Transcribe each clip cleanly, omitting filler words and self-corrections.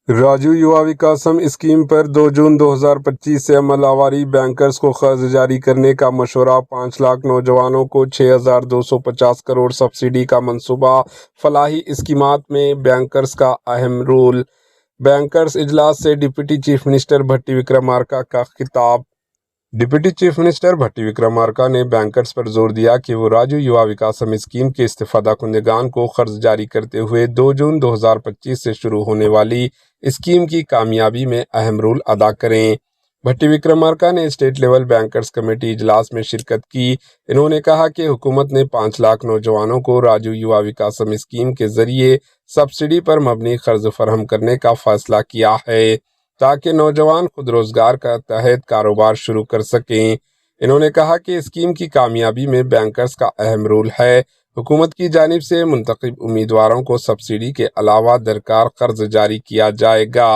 راجو یوا وکاسم scheme پر 2 جون 2025 سے عمل آوری۔ بینکرز کو قرض جاری کرنے کا مشورہ۔ 5 لاکھ نوجوانوں کو 6,250 کروڑ سبسڈی کا منصوبہ۔ فلاحی اسکیمات میں بینکرز کا اہم رول۔ بینکرز اجلاس سے ڈپٹی چیف منسٹر بھٹی وکرمارکا کا خطاب۔ ڈپٹی چیف منسٹر بھٹی وکرمارکا نے بینکرز پر زور دیا کہ وہ راجو یوا وکاسم اسکیم کے استفادہ کنندگان کو قرض جاری کرتے ہوئے 2 جون 2025 سے شروع ہونے والی اسکیم کی کامیابی میں اہم رول ادا کریں۔ بھٹی وکرمارکا نے اسٹیٹ لیول بینکرز کمیٹی اجلاس میں شرکت کی۔ انہوں نے کہا کہ حکومت نے 5 لاکھ نوجوانوں کو راجو یوا وکاسم اسکیم کے ذریعے سبسڈی پر مبنی قرض فراہم کرنے کا فیصلہ کیا ہے تاکہ نوجوان خود روزگار کا تحت کاروبار شروع کر سکیں۔ انہوں نے کہا کہ اسکیم کی کامیابی میں بینکرز کا اہم رول ہے۔ حکومت کی جانب سے منتخب امیدواروں کو سبسڈی کے علاوہ درکار قرض جاری کیا جائے گا۔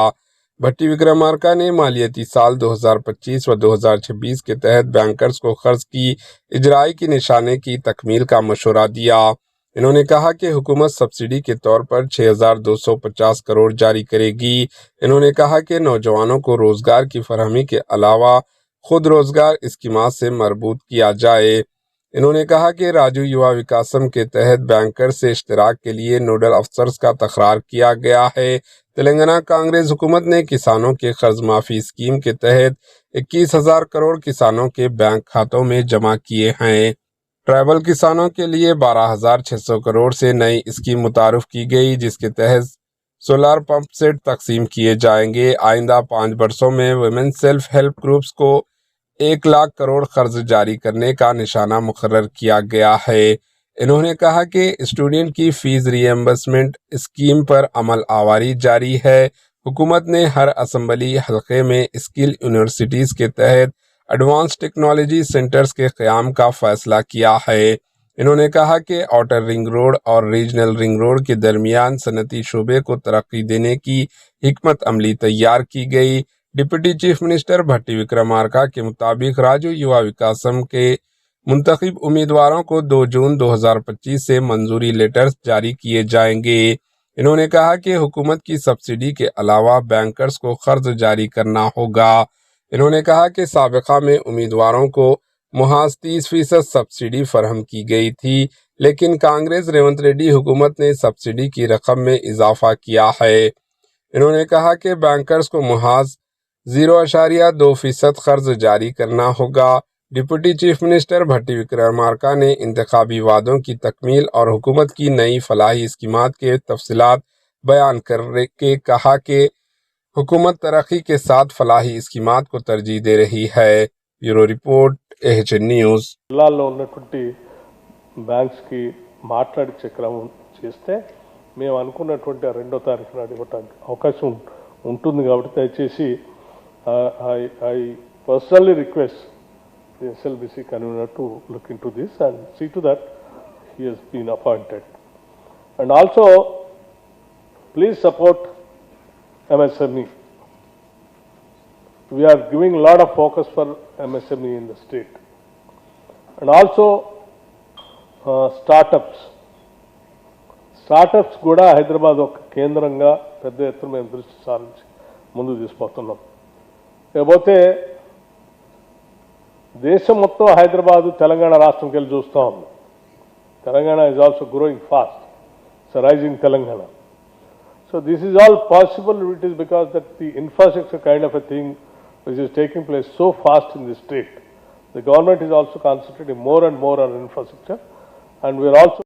بھٹی وکرمارکا نے مالیاتی سال 2025 و 2026 کے تحت بینکرز کو قرض کی اجرائی کی نشانے کی تکمیل کا مشورہ دیا۔ انہوں نے کہا کہ حکومت سبسڈی کے طور پر 6,250 کروڑ جاری کرے گی۔ انہوں نے کہا کہ نوجوانوں کو روزگار کی فراہمی کے علاوہ خود روزگار اسکیمات سے مربوط کیا جائے۔ انہوں نے کہا کہ راجو یوا وکاسم کے تحت بینکر سے اشتراک کے لیے نوڈل افسرز کا تخرار کیا گیا ہے۔ تلنگانہ کانگریس حکومت نے کسانوں کے قرض معافی اسکیم کے تحت 21,000 کروڑ کسانوں کے بینک کھاتوں میں جمع کیے ہیں۔ ٹرائبل کسانوں کے لیے 12,600 کروڑ سے نئی اسکیم متعارف کی گئی، جس کے تحت سولار پمپ سیٹ تقسیم کیے جائیں گے۔ آئندہ 5 برسوں میں ویمن سیلف ہیلپ گروپس کو 1 لاکھ کروڑ قرض جاری کرنے کا نشانہ مقرر کیا گیا ہے۔ انہوں نے کہا کہ اسٹوڈنٹ کی فیس ری ایمبرسمنٹ اسکیم پر عمل آوری جاری ہے۔ حکومت نے ہر اسمبلی حلقے میں اسکل یونیورسٹیز کے تحت ایڈوانس ٹیکنالوجی سینٹرز کے قیام کا فیصلہ کیا ہے۔ انہوں نے کہا کہ آؤٹر رنگ روڈ اور ریجنل رنگ روڈ کے درمیان صنعتی شعبے کو ترقی دینے کی حکمت عملی تیار کی گئی۔ ڈپٹی چیف منسٹر بھٹی وکرمارکا کے مطابق راجو یوا وکاسم کے منتخب امیدواروں کو 2 جون 2025 سے منظوری لیٹرز جاری کیے جائیں گے۔ انہوں نے کہا کہ حکومت کی سبسڈی کے علاوہ بینکرز کو قرض جاری کرنا ہوگا۔ انہوں نے کہا کہ سابقہ میں امیدواروں کو محض 30% سبسڈی فراہم کی گئی تھی، لیکن کانگریس ریونت ریڈی حکومت نے سبسڈی کی رقم میں اضافہ کیا ہے۔ انہوں نے کہا کہ بینکرز کو محض 0.2% قرض جاری کرنا ہوگا۔ ڈپٹی چیف منسٹر بھٹی وکرمارکا نے انتخابی وعدوں کی تکمیل اور حکومت کی نئی فلاحی اسکیمات کے تفصیلات بیان کر کے کہا کہ حکومت ترقی کے ساتھ فلاحی اسکیمات کو ترجیح دے رہی ہے۔ Bureau report AHN news. జిల్లాల్లో ఉన్నటువంటి బ్యాంక్స్కి మాట్లాడించే క్రమం చేస్తే మేము అనుకున్నటువంటి 2వ తారీఖు నాడు ఇవ్వడానికి అవకాశం ఉంటుంది కాబట్టి దయచేసి I personally request the SLBC convener to look into this and see to that he has been appointed. And also please support MSME. We are giving a lot of focus for MSME in the state. And also startups. Startups కూడా హైదరాబాద్ ఒక కేంద్రంగా పెద్ద ఎత్తున మేము దృష్టి సారించి ముందుకు తీసుకుపోతున్నాం. లేకపోతే దేశం మొత్తం హైదరాబాద్ తెలంగాణ రాష్ట్రంకి వెళ్ళి చూస్తూ ఉంది. Telangana is also growing fast. It's a rising Telangana. So this is all possible. It is because that the infrastructure kind of a thing which is taking place so fast in the state. The government is also concentrating more and more on infrastructure, and we are also